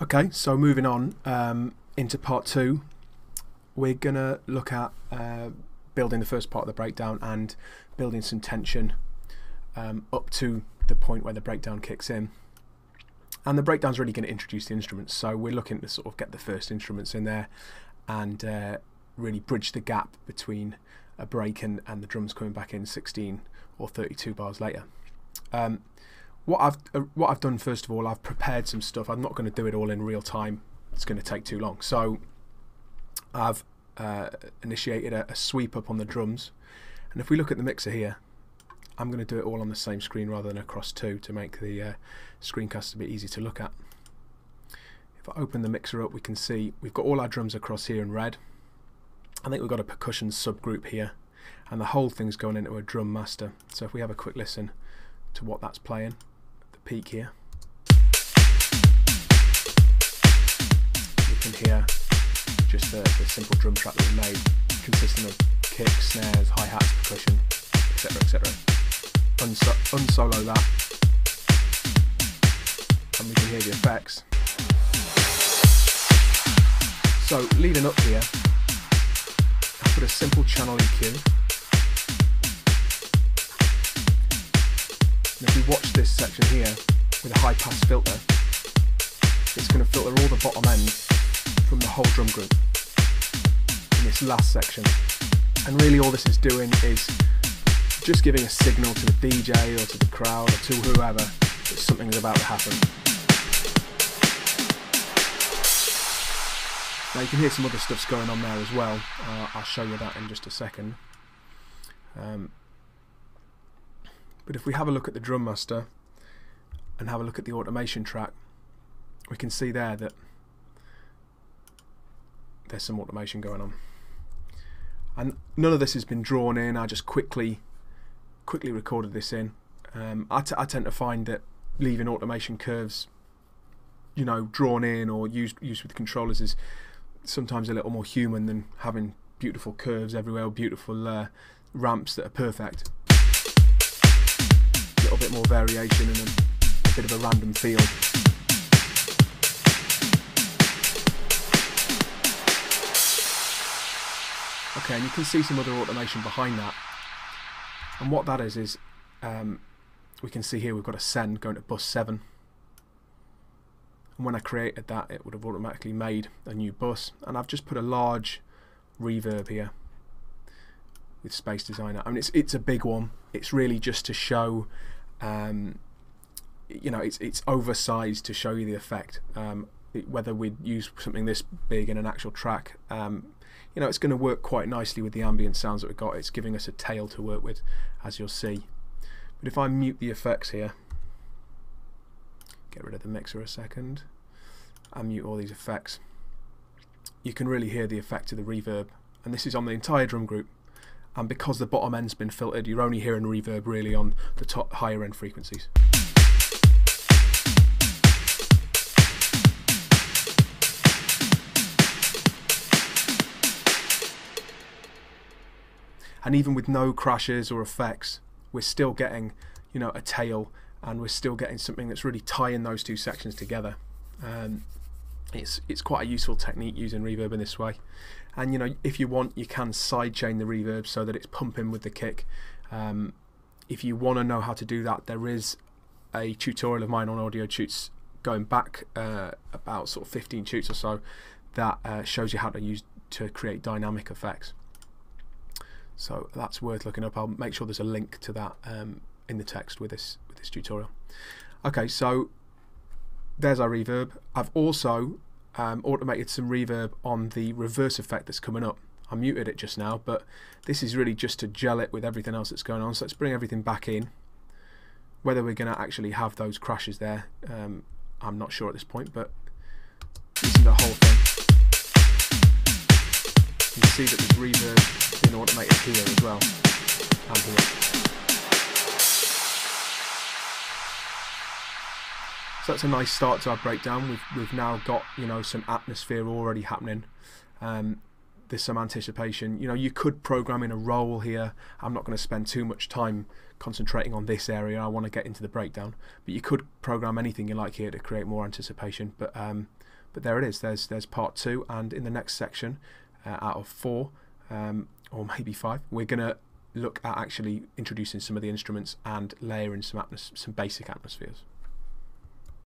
Okay, so moving on into part two, we're going to look at building the first part of the breakdown and building some tension up to the point where the breakdown kicks in. And the breakdown's really going to introduce the instruments, so we're looking to sort of get the first instruments in there and really bridge the gap between a break and the drums coming back in 16 or 32 bars later. What I've done, first of all, I've prepared some stuff. I'm not going to do it all in real time. It's going to take too long. So I've initiated a sweep up on the drums. And if we look at the mixer here, I'm going to do it all on the same screen rather than across two to make the screencast a bit easy to look at. If I open the mixer up, we can see we've got all our drums across here in red. I think we've got a percussion subgroup here, and the whole thing's going into a drum master. So if we have a quick listen to what that's playing, the peak here, you can hear just the simple drum track that we made, consisting of kicks, snares, hi-hats, percussion, etc, etc. Unsolo that, and we can hear the effects. So leading up here, I put a simple channel EQ. And if we watch this section here with a high pass filter, it's going to filter all the bottom end from the whole drum group in this last section. And really all this is doing is just giving a signal to the DJ or to the crowd or to whoever that something is about to happen. Now you can hear some other stuff's going on there as well. I'll show you that in just a second. But if we have a look at the drum master and have a look at the automation track, we can see there that there's some automation going on. And none of this has been drawn in. I just quickly recorded this in. I tend to find that leaving automation curves, you know, drawn in or used with controllers is sometimes a little more human than having beautiful curves everywhere, beautiful ramps that are perfect. A little bit more variation and a bit of a random feel. Okay, and you can see some other automation behind that. And what that is we can see here we've got a send going to bus 7. And when I created that, it would have automatically made a new bus. And I've just put a large reverb here with Space Designer. I mean, it's a big one. It's really just to show, you know, it's oversized to show you the effect. Whether we'd use something this big in an actual track, you know, it's going to work quite nicely with the ambient sounds that we've got. It's giving us a tail to work with, as you'll see. But if I mute the effects here, get rid of the mixer a second, and mute all these effects, you can really hear the effect of the reverb. And this is on the entire drum group. And because the bottom end's been filtered, you're only hearing reverb really on the top higher end frequencies. And even with no crashes or effects, we're still getting, you know, a tail, and we're still getting something that's really tying those two sections together. It's quite a useful technique using reverb in this way. And you know, if you want, you can sidechain the reverb so that it's pumping with the kick. If you want to know how to do that, there is a tutorial of mine on Audiotuts going back about sort of 15 tuts or so that shows you how to create dynamic effects. So that's worth looking up. I'll make sure there's a link to that in the text with this tutorial. Okay, so there's our reverb. I've also automated some reverb on the reverse effect that's coming up. I muted it just now, but this is really just to gel it with everything else that's going on. So let's bring everything back in. Whether we're going to actually have those crashes there, I'm not sure at this point, but listen to the whole thing. You can see that there's reverb being automated here as well, and here. So that's a nice start to our breakdown. We've now got, you know, some atmosphere already happening. There's some anticipation. You know, you could program in a roll here. I'm not going to spend too much time concentrating on this area. I want to get into the breakdown. But you could program anything you like here to create more anticipation. But But there it is. There's part 2, and in the next section, out of 4 or maybe 5, we're going to look at actually introducing some of the instruments and layering some basic atmospheres.